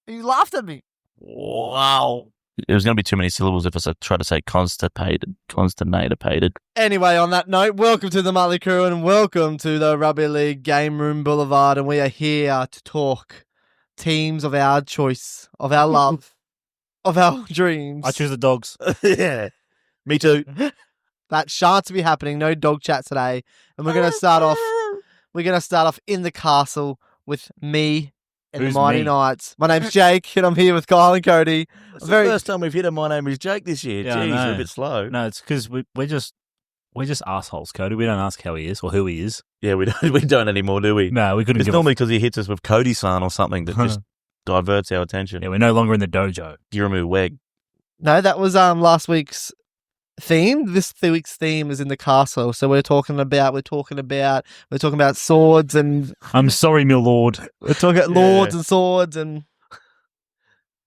You laughed at me. Wow. It was going to be too many syllables if I tried to say constipated. Anyway, on that note, welcome to the Motley Crew and welcome to the Rugby League Game Room Boulevard, and we are here to talk teams of our choice, of our love, of our dreams. I choose the Dogs. Yeah. Me too. That shan't be happening. No dog chat today. And we're going to start off. We're going to start off in the castle with me and Who's the Mighty me? Knights. My name's Jake, and I'm here with Kyle and Cody. It's the first time we've hit a My Name is Jake this year. Yeah, I Jeez, know. we're a bit slow. No, it's because we're just assholes, Cody. We don't ask how he is or who he is. Yeah, we don't anymore, do we? No, we couldn't It's give normally because he hits us with Cody-san or something that just diverts our attention. Yeah, we're no longer in the dojo. Giramu Weg. No, that was last week's theme. This week's theme is in the castle. So we're talking about swords and I'm sorry, my lord. we're talking about lords and swords and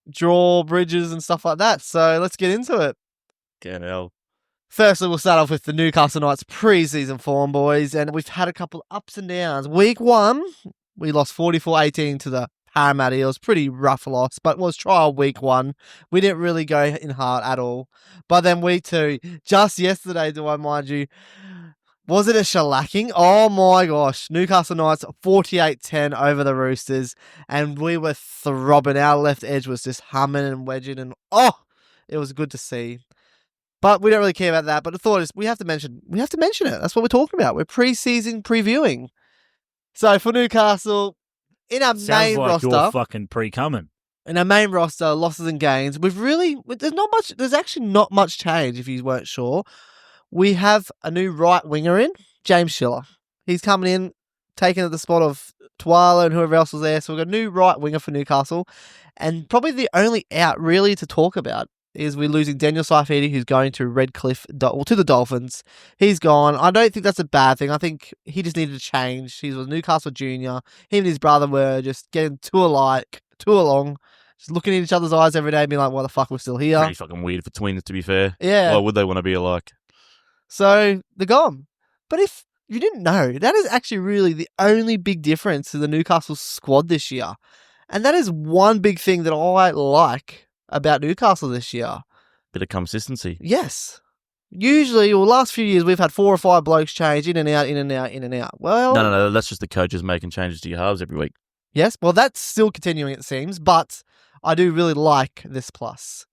drawbridges and stuff like that. So let's get into it. Can't hell. Firstly, we'll start off with the Newcastle Knights pre-season form, boys, and we've had a couple ups and downs. Week 1, we lost 44-18 to the Parramatta Eels. Pretty rough loss, but it was trial week 1. We didn't really go in hard at all. But then week 2, just yesterday, do I mind you, was it a shellacking? Oh my gosh. Newcastle Knights 48-10 over the Roosters, and we were throbbing. Our left edge was just humming and wedging, and it was good to see. But we don't really care about that. But the thought is we have to mention it. That's what we're talking about. We're pre-season previewing. So for Newcastle, in our Sounds main like roster, you're fucking pre-coming. in our main roster, losses and gains, there's actually not much change if you weren't sure. We have a new right winger in, James Schiller. He's coming in, taking the spot of Twala and whoever else was there. So we've got a new right winger for Newcastle. And probably the only out really to talk about is we're losing Daniel Saifidi, who's going to Redcliffe, to the Dolphins. He's gone. I don't think that's a bad thing. I think he just needed to change. He was a Newcastle junior. Him and his brother were just getting too along, just looking in each other's eyes every day and being like, why the fuck we're still here? Pretty fucking weird for twins, to be fair. Yeah. Why would they want to be alike? So they're gone. But if you didn't know, that is actually really the only big difference to the Newcastle squad this year. And that is one big thing that I like about Newcastle this year. Bit of consistency. Yes. Usually, last few years, we've had 4 or 5 blokes change in and out, in and out, in and out. Well, No. That's just the coaches making changes to your halves every week. yes, well, that's still continuing, it seems, but I do really like this plus.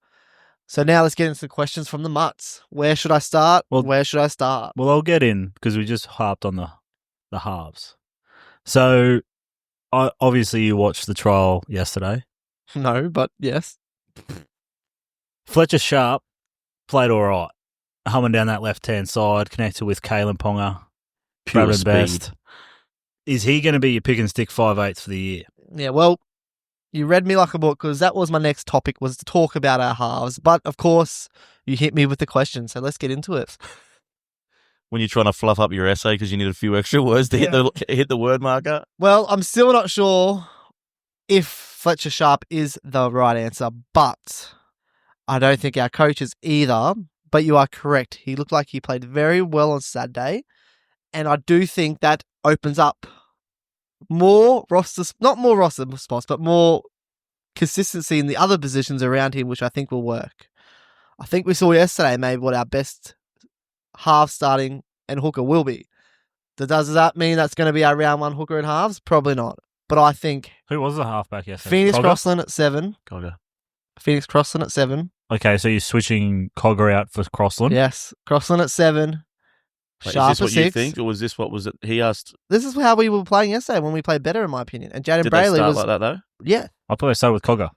So now let's get into the questions from the Mutts. Where should I start? Well, Well, I'll get in because we just harped on the halves. So, obviously, you watched the trial yesterday. no, but yes. Fletcher Sharp played all right, humming down that left-hand side, connected with Kalen Ponga, Pure Bradman speed. Best. Is he going to be your pick and stick 5/8 for the year? Yeah, well, you read me like a book because that was my next topic, was to talk about our halves. But, of course, you hit me with the question, so let's get into it. When you're trying to fluff up your essay because you need a few extra words to hit the word marker. Well, I'm still not sure if Fletcher Sharp is the right answer, but I don't think our coach is either. But you are correct. He looked like he played very well on Saturday, and I do think that opens up not more roster spots, but more consistency in the other positions around him, which I think will work. I think we saw yesterday maybe what our best half starting and hooker will be. Does that mean that's going to be our round 1 hooker and halves? Probably not. But I think Who was the halfback yesterday? Phoenix Cogger? Crossland at 7. Cogger. Phoenix Crossland at 7. Okay, so you're switching Cogger out for Crossland? Yes. Crossland at 7. Wait, Sharp is this at what 6. you think, or was this what was it? He asked. This is how we were playing yesterday when we played better, in my opinion. And Jaden Did Brayley they start was. like that though? Yeah. I thought I started with Cogger.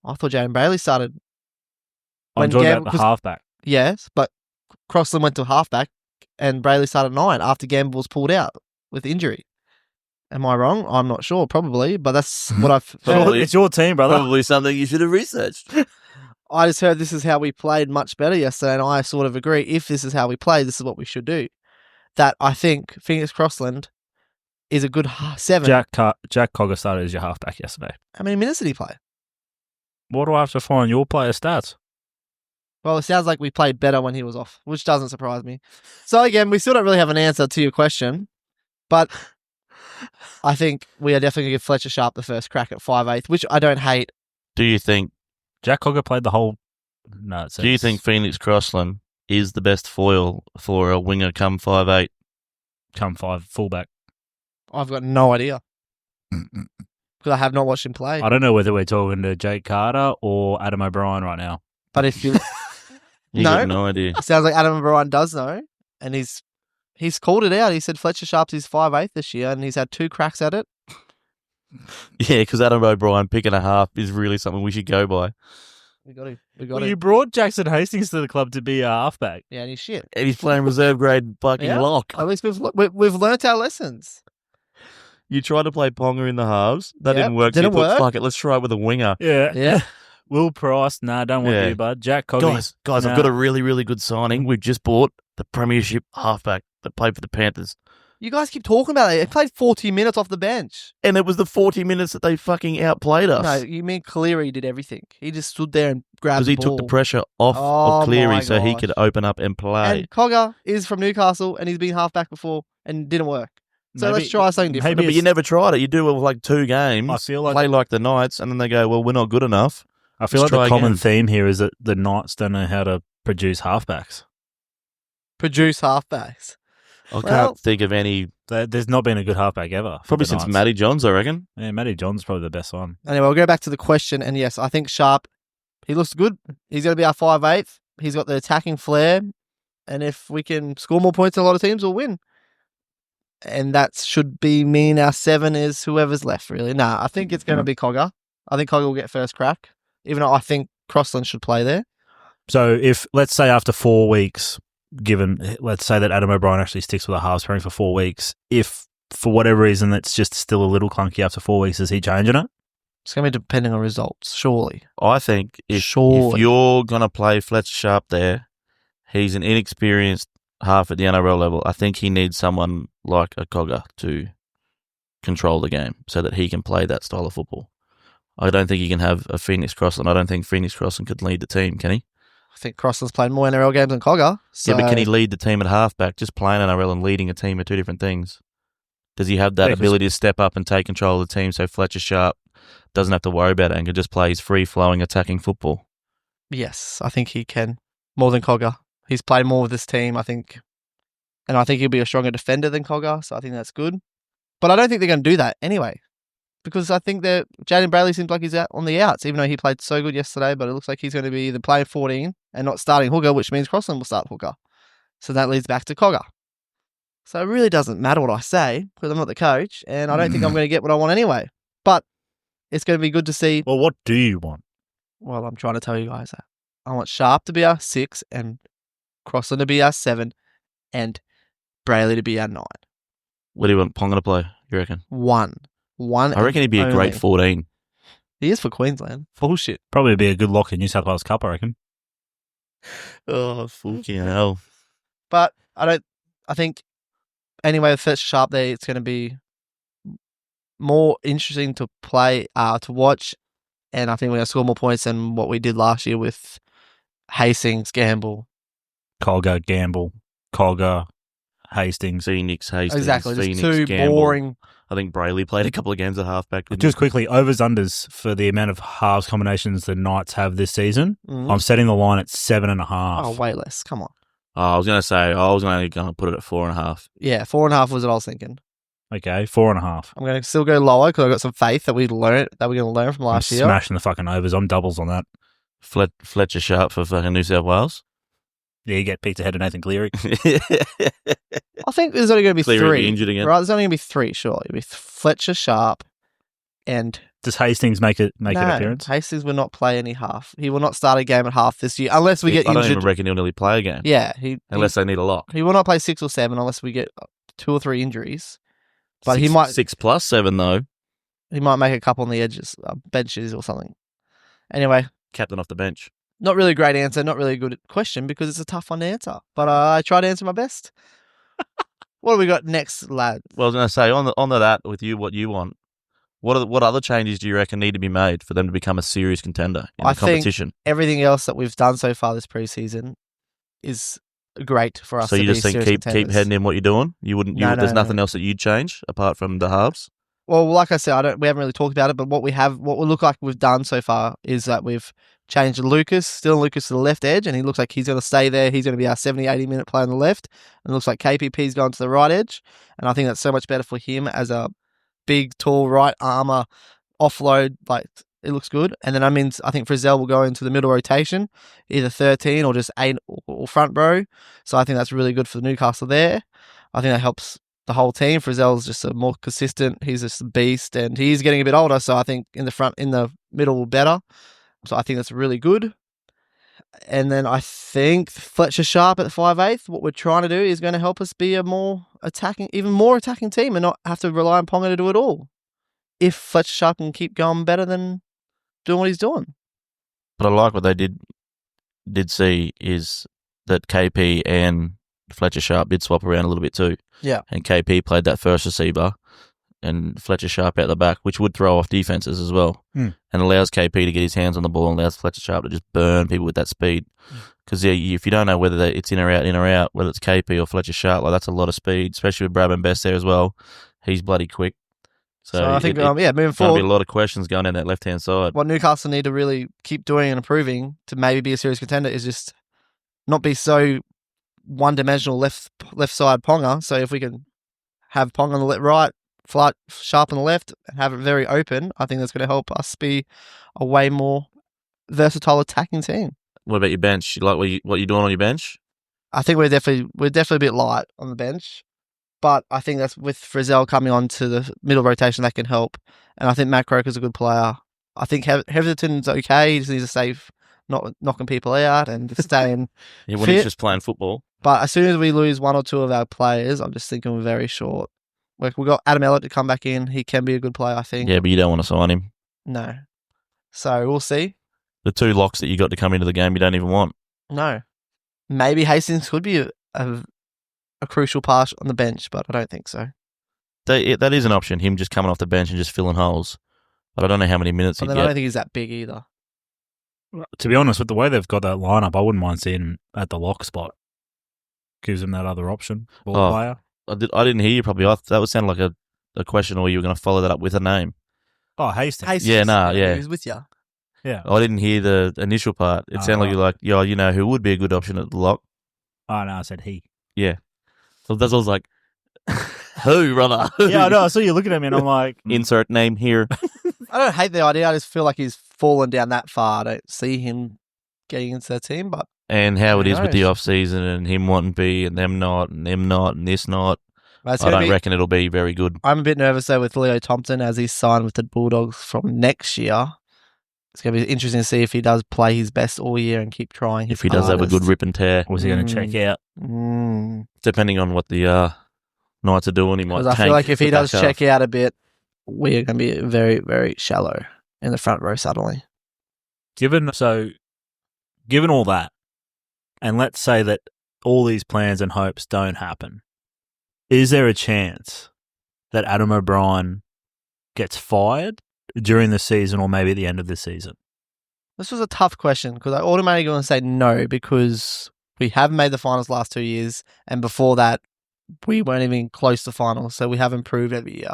I thought Jaden Brayley started. I'm talking about the halfback. Yes, but Crossland went to halfback and Brayley started 9 after Gamble was pulled out with injury. Am I wrong? I'm not sure, probably, but that's what I've Probably. It's your team, brother. Probably something you should have researched. I just heard this is how we played much better yesterday, and I sort of agree. If this is how we play, this is what we should do. That I think Phoenix Crossland is a good 7. Jack Cogger started as your halfback yesterday. How many minutes did he play? What do I have to find your player stats? Well, it sounds like we played better when he was off, which doesn't surprise me. So again, we still don't really have an answer to your question, but I think we are definitely going to give Fletcher Sharp the first crack at 5/8, which I don't hate. Do you think Jack Cogger played the whole. No, it says, Do you think Phoenix Crossland is the best foil for a winger come 5'8"? come 5 fullback? I've got no idea because I have not watched him play. I don't know whether we're talking to Jake Carter or Adam O'Brien right now. But if you, You No. got no idea. sounds like Adam O'Brien does know, and he's called it out. He said Fletcher Sharp's his 5'8" this year, and he's had 2 cracks at it. Yeah, because Adam O'Brien picking a half is really something we should go by. We got him. We got Well, him. you brought Jackson Hastings to the club to be a halfback. Yeah, and he's shit. And he's playing reserve grade fucking Yeah. lock. At least we've learnt our lessons. You tried to play Ponga in the halves. That Yep, didn't work. So didn't you thought, work. fuck it, let's try it with a winger. Yeah. Yeah. Will Price, nah, don't want Yeah. you, bud. Jack Cogger. Guys, Nah. I've got a really, really good signing. We've just bought the premiership halfback that played for the Panthers. You guys keep talking about it. He played 40 minutes off the bench. And it was the 40 minutes that they fucking outplayed us. No, you mean Cleary did everything. He just stood there and grabbed Because the he ball. took the pressure off Oh of Cleary my so he gosh. could open up and play. And Cogger is from Newcastle, and he's been halfback before, and didn't work. So Maybe- let's try something different. No, but it's- you never tried it. You do it with like 2 games, I feel like- play like the Knights, and then they go, well, we're not good enough. I feel Let's like the try common again. theme here is that the Knights don't know how to produce halfbacks. Produce halfbacks. I Well- can't think of any. There's not been a good halfback ever. for Probably the since Knights. Matty Johns, I reckon. Yeah, Matty John's probably the best one. Anyway, we'll go back to the question, and yes, I think Sharp, he looks good. He's going to be our 5'8". He's got the attacking flair, and if we can score more points than a lot of teams, we'll win. And that should mean our 7 is whoever's left, really. Nah, I think it's going to be Cogger. I think Cogger will get first crack, even though I think Crossland should play there. So if, let's say after 4 weeks, let's say that Adam O'Brien actually sticks with a halves pairing for 4 weeks, if for whatever reason it's just still a little clunky after 4 weeks, is he changing it? It's going to be depending on results, surely. I think if you're going to play Fletcher Sharp there, he's an inexperienced half at the NRL level. I think he needs someone like a Cogger to control the game so that he can play that style of football. I don't think he can have a Phoenix Crossland. I don't think Phoenix Crossland could lead the team, can he? I think Crossland's played more NRL games than Cogger. So Yeah, but can he lead the team at halfback? Just playing NRL and leading a team are 2 different things. Does he have that Yeah, 'cause- ability to step up and take control of the team so Fletcher Sharp doesn't have to worry about it and can just play his free-flowing attacking football? Yes, I think he can. More than Cogger. He's played more with this team, I think. And I think he'll be a stronger defender than Cogger, so I think that's good. But I don't think they're going to do that anyway. Because I think that Jaden Bradley seems like he's out on the outs, even though he played so good yesterday, but it looks like he's going to be either playing 14 and not starting hooker, which means Crossland will start hooker. So that leads back to Cogger. So it really doesn't matter what I say, because I'm not the coach, and I don't think I'm going to get what I want anyway. But it's going to be good to see. Well, what do you want? Well, I'm trying to tell you guys that. I want Sharp to be our 6 and Crossland to be our 7 and Brayley to be our 9. What do you want Ponga to play, you reckon? One. I reckon he'd be a great only. 14. He is for Queensland. Bullshit. Probably be a good lock in New South Wales Cup, I reckon. Oh, fucking hell. But I think anyway, with Fletcher Sharp there, it's going to be more interesting to play, to watch. And I think we're going to score more points than what we did last year with Hastings, Gamble. Colgar, Gamble, Colgar, Hastings. Phoenix, Hastings, Exactly. Phoenix, Just 2 Gamble. boring. I think Brayley played a couple of games at halfback. didn't Just he? quickly, overs unders for the amount of halves combinations the Knights have this season. Mhm. I'm setting the line at 7.5. Oh, way less. Come on. I was going to say, I was only going to put it at 4.5. Yeah, 4.5 was what I was thinking. Okay, 4.5. I'm going to still go lower because I've got some faith that we're going to learn from last I'm year. smashing the fucking overs. I'm doubles on that. Fletcher Sharp for fucking New South Wales. Yeah, you get picked ahead of Nathan Cleary. I think there's only going to be Cleary will be 3. injured again. Right, there's only going to be 3, surely. It'll be Fletcher, Sharp, and... Does Hastings make an no, appearance? Hastings will not play any half. He will not start a game at half this year unless we get I don't injured. even reckon he'll nearly play a game. Yeah, Unless they need a lock. he will not play 6 or 7 unless we get 2 or 3 injuries. But he might 6 plus 7, though. he might make a couple on the edges, benches or something. Anyway, Captain off the bench. not really a great answer, not really a good question because it's a tough one to answer. But I try to answer my best. What do we got next, lad? Well, I was going to say, on to that with you, what you want. What other changes do you reckon need to be made for them to become a serious contender in I the competition? Everything else that we've done so far this preseason is great for us. So to you be just think serious keep contenders. heading in what you're doing? You wouldn't. No, there's no. nothing else that you'd change apart from the halves. Well, like I said, we haven't really talked about it, but what we look like we've done so far is that we've changed Lucas to the left edge, and he looks like he's going to stay there. He's going to be our 70, 80-minute player on the left, and it looks like KPP's gone to the right edge, and I think that's so much better for him as a big, tall, right armour offload. Like, it looks good. And then, I think Frizzell will go into the middle rotation, either 13 or just 8 or front row. So I think that's really good for Newcastle there. I think that helps the whole team. Frizzell's just a more consistent. He's just a beast, and he's getting a bit older. So I think in the middle, better. So I think that's really good. And then I think Fletcher Sharp at the 5/8. What we're trying to do is going to help us be even more attacking team, and not have to rely on Ponga to do it all. If Fletcher Sharp can keep going better than doing what he's doing. But I like what they did see is that KP and Fletcher Sharp did swap around a little bit too. Yeah. And KP played that first receiver and Fletcher Sharp out the back, which would throw off defenses as well. And allows KP to get his hands on the ball and allows Fletcher Sharp to just burn people with that speed. Because if you don't know whether it's in or out, whether it's KP or Fletcher Sharp, like that's a lot of speed, especially with Bradman Best there as well. He's bloody quick. So I think, moving forward, there's going to be a lot of questions going down that left-hand side. What Newcastle need to really keep doing and improving to maybe be a serious contender is just not be so one-dimensional left side Ponga. So if we can have Ponga on the right, Sharp on the left, and have it very open, I think that's going to help us be a way more versatile attacking team. What about your bench? You like what you're doing on your bench? I think we're definitely a bit light on the bench. But I think that's with Frizzell coming on to the middle rotation, that can help. And I think Matt Croker's a good player. I think Heatherton's okay. He just needs to stay not knocking people out and staying when fit. he's just playing football. But as soon as we lose one or two of our players, I'm just thinking we're very short. Like, we've got Adam Ellett to come back in. He can be a good player, I think. Yeah, but you don't want to sign him. No. So we'll see. The two locks that you got to come into the game, you don't even want. No. Maybe Hastings could be a crucial part on the bench, but I don't think so. That is an option, him just coming off the bench and just filling holes. But I don't know how many minutes he'd get. I don't think he's that big either. To be honest, with the way they've got that lineup, I wouldn't mind seeing him at the lock spot. Gives him that other option, ball player. I didn't hear you probably. That would sound like a question, or you were going to follow that up with a name. Oh, Hastings. Yeah. He was with you. Yeah. I didn't hear the initial part. It sounded like you're like, you know who would be a good option at the lock? Oh, no, I said he. Yeah. So that's what I was like, who, brother? Yeah, I know. I saw you looking at me and I'm like... Insert name here. I don't hate the idea. I just feel like he's fallen down that far. I don't see him getting into the team, but... And how it is with the off-season and him wanting to be and them not and this not. I don't reckon it'll be very good. I'm a bit nervous, though, with Leo Thompson as he's signed with the Bulldogs from next year. It's going to be interesting to see if he does play his best all year and keep trying. If he does have a good rip and tear. Was he going to check out? Depending on what the Knights are doing, he might tank. I feel like if he does check out a bit, we are going to be very, very shallow in the front row suddenly. Given all that, and let's say that all these plans and hopes don't happen, is there a chance that Adam O'Brien gets fired during the season or maybe at the end of the season? This was a tough question because I automatically going to say no because we haven't made the finals last 2 years, and before that, we weren't even close to finals, so we have improved every year.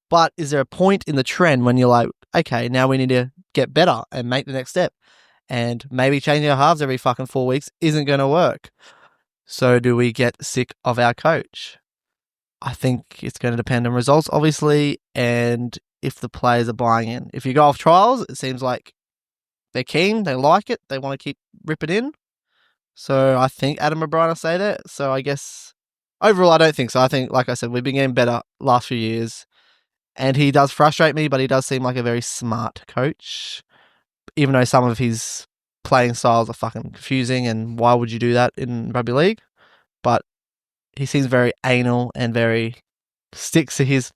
But is there a point in the trend when you're like, okay, now we need to get better and make the next step, and maybe changing our halves every fucking 4 weeks isn't going to work? So do we get sick of our coach? I think it's going to depend on results, obviously, and if the players are buying in. If you go off trials, it seems like they're keen, they like it, they want to keep ripping in. So I think Adam O'Brien will say that. So I guess overall, I don't think so. I think, like I said, we've been getting better last few years, and he does frustrate me, but he does seem like a very smart coach, even though some of his playing styles are fucking confusing, and why would you do that in rugby league? But he seems very anal and very sticks to his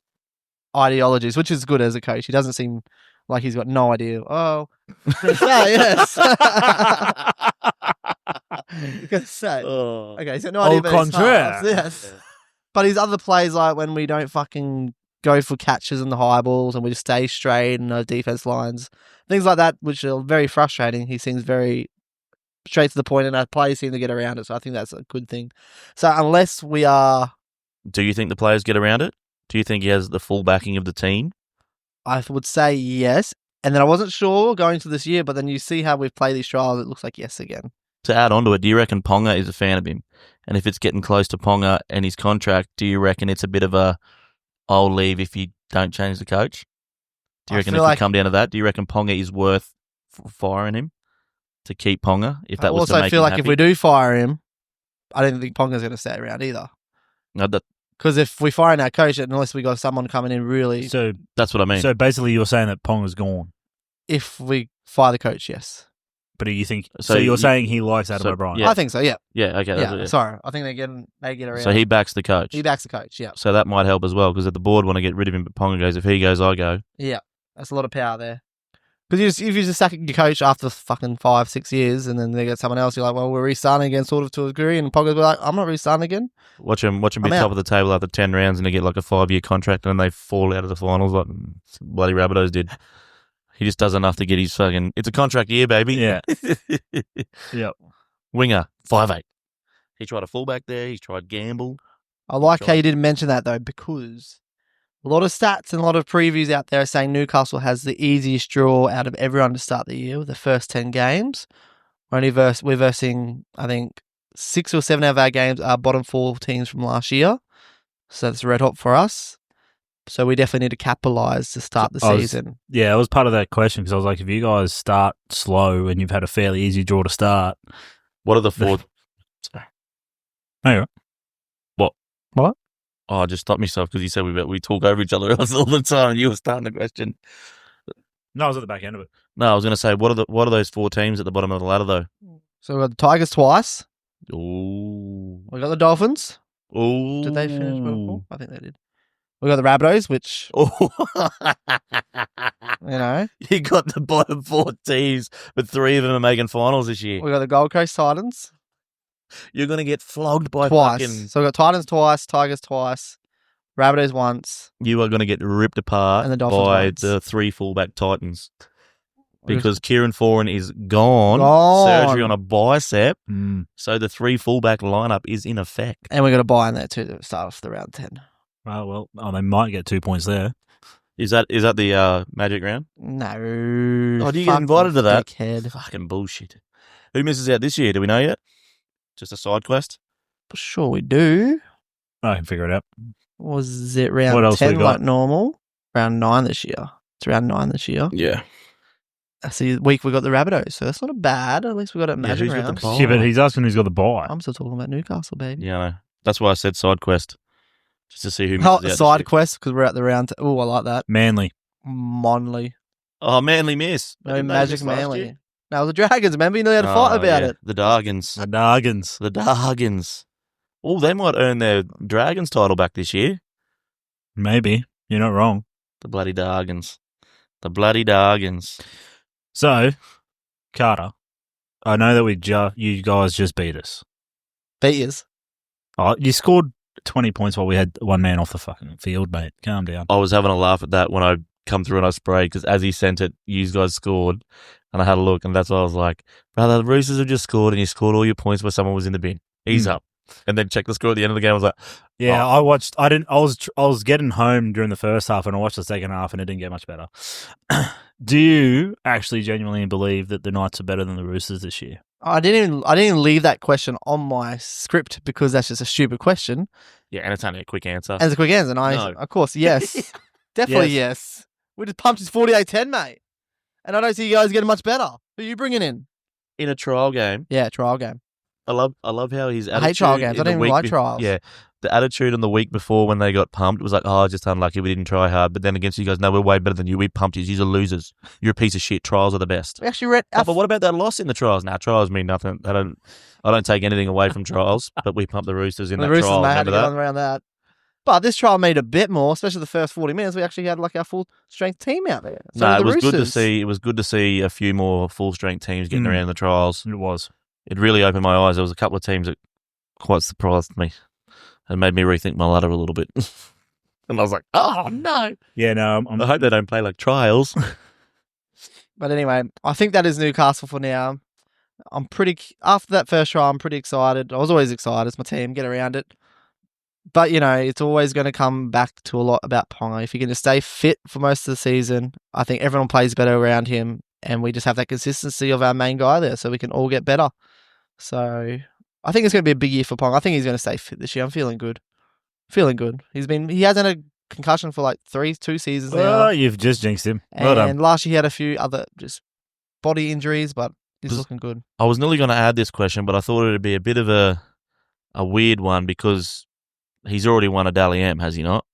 ideologies, which is good as a coach. He doesn't seem like he's got no idea. Oh, yes. Okay, he's got no idea about his halves, yes. But his other plays, like when we don't fucking go for catches and the high balls and we just stay straight and the defense lines, things like that, which are very frustrating. He seems very straight to the point, and our players seem to get around it. So I think that's a good thing. So unless we are... Do you think the players get around it? Do you think he has the full backing of the team? I would say yes. And then I wasn't sure going to this year, but then you see how we've played these trials, it looks like yes again. To add on to it, do you reckon Ponga is a fan of him? And if it's getting close to Ponga and his contract, do you reckon it's a bit of a, I'll leave if you don't change the coach? Do you reckon if we come down to that, do you reckon Ponga is worth firing him to keep Ponga? If that I was to also make feel him like happy? if we do fire him, I don't think Ponga's going to stay around either. No, Because if we fire our coach, unless we got someone coming in really, So that's what I mean. So basically, you're saying that Ponga's gone, if we fire the coach, yes. but do you think? So So, you're you- saying he likes Adam so- O'Brien? Yeah. I think so, yeah. yeah, okay. Yeah, That's it. sorry. I think they get around. So he backs the coach. He backs the coach, yeah. So that might help as well, because if the board want to get rid of him, but Ponga goes, if he goes, I go. Yeah, that's a lot of power there. Because if you just sack your coach after fucking 5-6 years and then they get someone else, you're like, well, we're restarting again, sort of to a degree. And Ponga's like, I'm not restarting again. Watch him be I'm top out. of the table after 10 rounds and they get like a 5-year contract and then they fall out of the finals like bloody Rabbitohs did. He just does enough to get his fucking... It's a contract year, baby. Yeah. Yep. Winger, 5'8". He tried a fullback there. He tried gamble. I like how you didn't mention that, though, because a lot of stats and a lot of previews out there are saying Newcastle has the easiest draw out of everyone to start the year with the first 10 games. We're versing, I think, 6 or 7 of our games are bottom 4 teams from last year. So that's red hot for us. So we definitely need to capitalise to start the season. Yeah, it was part of that question because I was like, if you guys start slow and you've had a fairly easy draw to start, What are the four... Sorry. Anyway. What? What? Oh, I just stopped myself because you said we talk over each other else all the time and you were starting the question. No, I was at the back end of it. No, I was going to say, what are those 4 teams at the bottom of the ladder, though? So we've got the Tigers twice. Ooh. We've got the Dolphins. Ooh. Did they finish bottom 4? I think they did. We've got the Rabbitohs, which, Oh. you know. You got the bottom 4 teams, but 3 of them are making finals this year. We've got the Gold Coast Titans You're going to get flogged by twice. fucking... So we've got Titans twice, Tigers twice, Rabbitohs once. You are going to get ripped apart And the Dolphins by once. the 3 fullback Titans. We're Because Kieran Foran is gone. Gone. Surgery on a bicep. Mm. So the 3 fullback lineup is in effect. And we've got a buy in there too to start off the round 10. Well, they might get 2 points there. Is that the Magic round? No. Oh, do you get fucking invited to that? dickhead. Fucking bullshit. Who misses out this year? Do we know yet? Just a side quest? Sure we do. I can figure it out. Was it What round else we 10 got? like normal? Round 9 this year. It's round 9 this year. Yeah. I see week we got the Rabbitohs, so that's not bad. At least we got it Magic who's got the round. bye? Yeah, but he's asking who's got the buy. I'm still talking about Newcastle, baby. Yeah, I know. That's why I said side quest. Just to see who misses Oh, out this side year. quest because we're at the round. Oh, I like that. Manly. Monley. Oh, Manly miss. No, Didn't they Magic miss last Manly. year? Now the Dragons, remember? You know, they had a fight Oh, about yeah. it. The Dargans. The Dargans. The Dargans. Oh, they might earn their Dragons title back this year. Maybe. You're not wrong. The bloody Dargans. The bloody Dargans. So, Carter, I know that you guys just beat us. Beaters. Oh, you scored 20 points while we had one man off the fucking field, mate. Calm down. I was having a laugh at that when I come through and I sprayed because as he sent it, you guys scored. And I had a look and that's why I was like, brother, the Roosters have just scored and you scored all your points where someone was in the bin. Ease up. And then check the score at the end of the game. I was like, Yeah, I was getting home during the first half and I watched the second half and it didn't get much better. Do you actually genuinely believe that the Knights are better than the Roosters this year? I didn't even leave that question on my script because that's just a stupid question. yeah, and it's only a quick answer. And it's a quick answer. And No. of course, yes. Definitely yes. We just pumped his 48-10, mate. And I don't see you guys getting much better. Who are you bringing in? In a trial game, Yeah, trial game. I love how his attitude. I hate trial games. I in the don't even week like trials. Yeah, the attitude on the week before when they got pumped was like, oh, just unlucky we didn't try hard. But then against you guys, no, we're way better than you. We pumped you. You're losers. You're a piece of shit. Trials are the best. We actually read. Oh, but what about that loss in the trials? Nah, trials mean nothing. I don't take anything away from trials. But we pumped the Roosters in the that Roosters, trial. mate, had Remember to get that? on around that. But this trial made a bit more, especially the first 40 minutes. We actually had like our full strength team out there. So No, did it the was good to Roosters. see. It was good to see a few more full strength teams getting Mm. around the trials. It was. It really opened my eyes. There was a couple of teams that quite surprised me and made me rethink my ladder a little bit. And I was like, oh no! Yeah, no, I hope they don't play like trials. But anyway, I think that is Newcastle for now. After that first trial, I'm pretty excited. I was always excited. It's my team. Get around it. But, it's always going to come back to a lot about Ponga. If he can just stay fit for most of the season, I think everyone plays better around him, and we just have that consistency of our main guy there so we can all get better. So I think it's going to be a big year for Ponga. I think he's going to stay fit this year. I'm feeling good. He hasn't had a concussion for like 2 seasons now. Well, you've just jinxed him. Well done. And last year he had a few other just body injuries, but he's looking good. I was nearly going to add this question, but I thought it would be a bit of a weird one because he's already won a Dally M, has he not?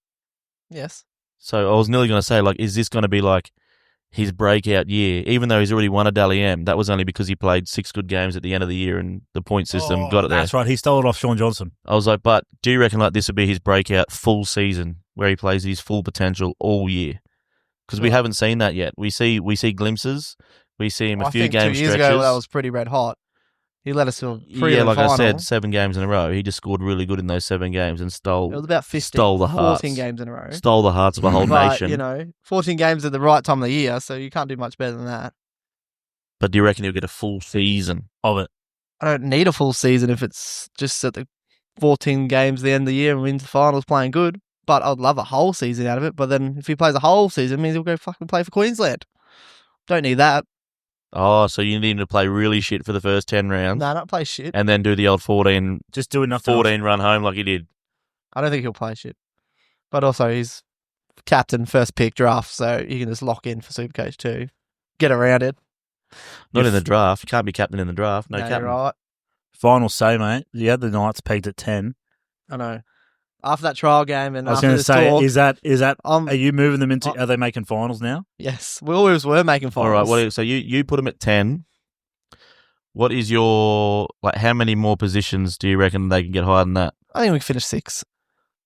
Yes. So I was nearly going to say, like, is this going to be like his breakout year? Even though he's already won a Dally M, that was only because he played 6 good games at the end of the year and the point system got it there. That's right. He stole it off Sean Johnson. I was like, but do you reckon like this would be his breakout full season where he plays his full potential all year? Because we haven't seen that yet. We see glimpses. We see him a few game 2 years stretches. ago that was pretty red hot. He led us to a like final. I said, 7 games in a row. He just scored really good in those 7 games and stole. It was about 14 games in a row. Stole the hearts of a whole But, nation. 14 games at the right time of the year, so you can't do much better than that. But do you reckon he'll get a full season of it? I don't need a full season if it's just at the 14 games at the end of the year and wins the finals playing good. But I'd love a whole season out of it. But then if he plays a whole season, it means he'll go fucking play for Queensland. Don't need that. Oh, so you need him to play really shit for the first 10 rounds? No, not play shit. And then do the old 14 Just do enough. 14 run home like he did. I don't think he'll play shit. But also, he's captain, first pick draft, so you can just lock in for Supercoach too. Get around it. Not in the draft. You can't be captain in the draft. No you're captain. right. Final say, mate. You had the Knights pegged at 10. I know. After that trial game and I was after going to this say, talk, is that? Are you moving them into? Are they making finals now? yes, we always were making finals. All right. So you put him at 10. What is your how many more positions do you reckon they can get higher than that? I think we can finish 6.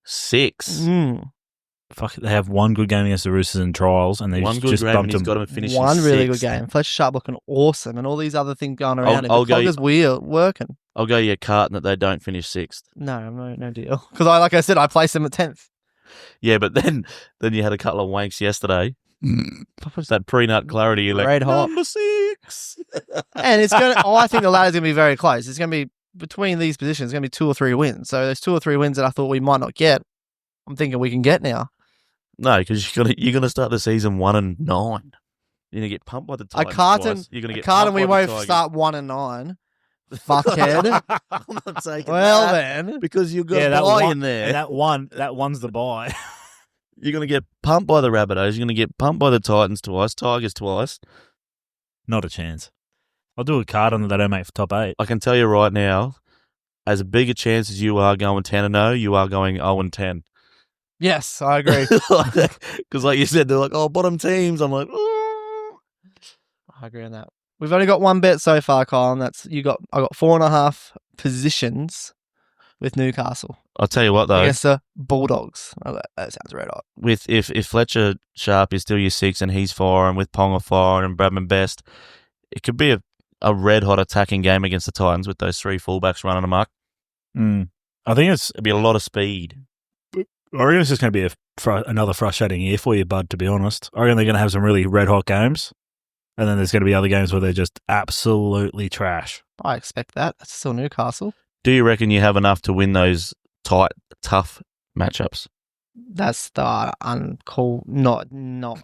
6. Fuck, they have one good game against the Roosters in trials, and they just bumped them. Got him finishing one really 6th. good game. Fletcher Sharp looking awesome, and all these other things going around. I'll go. Cogger's working. I'll go your carton that they don't finish 6th. No deal. Because like I said, I placed them at 10th. Yeah, but then you had a couple of wanks yesterday. That pre-nut clarity, you're like, Red hot. number 6. And it's going to, I think the ladder's going to be very close. It's going to be between these positions, it's going to be 2 or 3 wins. So there's 2 or 3 wins that I thought we might not get. I'm thinking we can get now. No, because you're gonna start the season 1-9. You're gonna get pumped by the Tigers. You're gonna get pumped we by the won't Tigers. start 1-9. Fuckhead. I'm not taking Well that, then, because you've got a buy in there. That one's the buy. You're gonna get pumped by the Rabbitohs. You're gonna get pumped by the Titans twice, Tigers twice. Not a chance. I'll do a card on that they don't make for top 8. I can tell you right now, as big a chance as you are going 10-0, you are going 0-10. yes, I agree. Because like you said, they're like, oh, bottom teams. I'm like, ooh. I agree on that. We've only got one bet so far, Kyle, and that's I got 4.5 positions with Newcastle. I'll tell you what though, against the Bulldogs. Oh, that sounds red hot. with if Fletcher Sharp is still your 6 and he's firing with Ponga firing and Bradman Best, it could be a red hot attacking game against the Titans with those 3 fullbacks running amok. I think It'd be a lot of speed. I reckon it's just going to be another frustrating year for you, bud, to be honest. I reckon they're going to have some really red-hot games, and then there's going to be other games where they're just absolutely trash. I expect that. That's still Newcastle. Do you reckon you have enough to win those tight, tough matchups? That's the uncalled. No.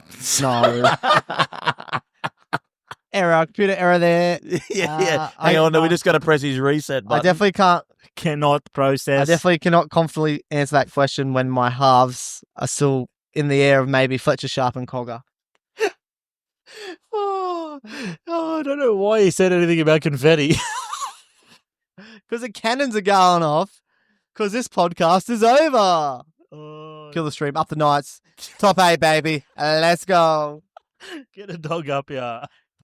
Error, computer error there. yeah. Hang on, we just got to press his reset button. I definitely can't. Cannot process. I definitely cannot confidently answer that question when my halves are still in the air of maybe Fletcher Sharp and Cogger. I don't know why he said anything about confetti. Because the cannons are going off. Because this podcast is over. Kill the stream. Up the Knights. Top 8, baby. Let's go. Get a dog up here.